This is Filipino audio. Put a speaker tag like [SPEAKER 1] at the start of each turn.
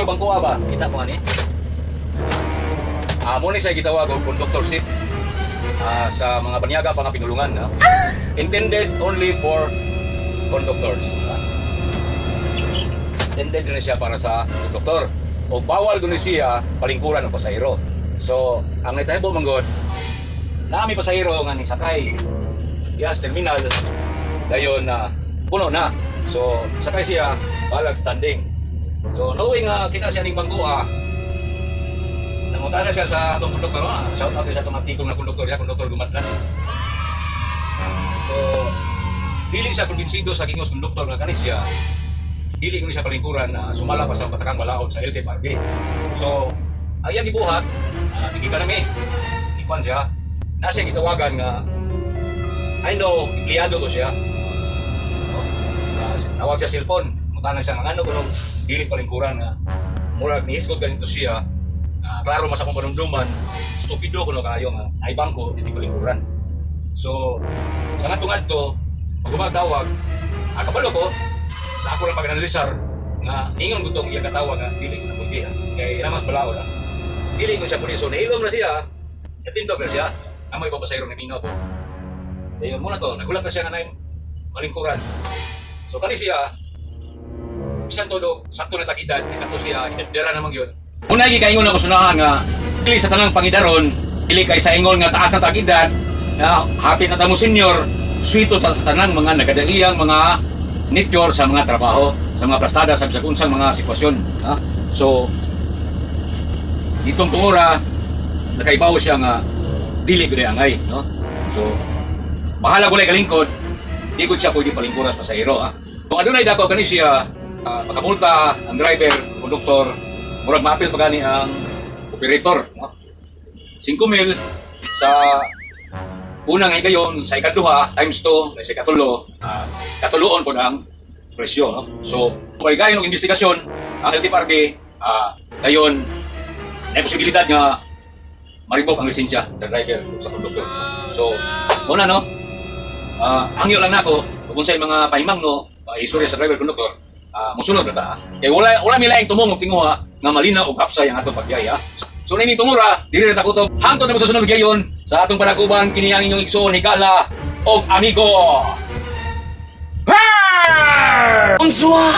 [SPEAKER 1] Ano bang kuha ba? Kita mo ani? Muna siya gitawag og conductor seat sa mga banyaga pa nga pinulungan. No? Intended only for conductors. Intended din siya para sa conductor. O bawal doon siya palingkuran ng pasahero. So, ang nitahibol manggod, naami pasahero nga ning sakay diya sa terminal, dayon na puno na. So, sakay siya, balag standing. So, knowing kita siya ning bangkuha, nangutana siya sa atong konduktor, shout out sa atong antikong na konduktor, konduktor Gumatlas. So, dili siya kumbinsido sa kingos konduktor nga kanis siya, dili ko siya palingkuran na sumala pa sa patakang balaod sa LTFRB. So, ayang ibuhat, nagika nami, ikuan siya, nasa gitawagan nga, I know, empleyado to siya. Tawag siya cellphone, mutana siya nga ano kung dili palingkuran nga, murag niisgot ganito siya, klaro mas akong panumduman, stupido ko na kayo nga, ay bangko, hindi palingkuran. So, sa nga tungad to, pag gumatawag, kabalo ko, sa ako lang pag-analisar, nga ingon ko itong iyang katawag nga, dili ko na pundi kaya namas balao na. Dili ko siya pundi, so nahilom na siya, natindog na siya, amoy papasayro na Pino ko. Ayun muna to, nagulat na siya nga na yung malingkuran. So kani siya, bisan todo, sakto na takidad, ikato siya, inadira naman yun. Una kaingon ako sunahan nga, dili sa tanang pangidaron, dili kay sa ingon nga taas na takidad, hapit na tamo senior, suito sa tanang mga nagadaliyang mga nature sa mga trabaho, sa mga plastada, sa unsang mga sitwasyon. So, itong tungura, nakaibaw siya nga dili ko angay. No? So, bahala ko lang kalingkod, di ko siya pwede palingkuras pasahero. Kung adunay dako kani siya, makamulta ang driver, konduktor, murag maapil pa gani ang operator. No? 5,000 sa unang higayon, sa ikaduha, times 2, sa ikatulo, katuluon po ang presyo. No? So, kung gayon ng investigasyon, ang LTFRB, gayon, may posibilidad nga maribok ang lisensya sa driver sa konduktor. So, una no, angyo lang nako kung sa mga pahimang no, istorya sa driver konduktor, musunod na ta. Kaya wala milaing tumong tinguha nga malinaw og hapsay ang atong pagyaya. So nini tungura, dili ra takutob. Hangtod na sa sunod gayon sa atong panaguban kini ang inyong igsoon higala og amigo. Bonsoir.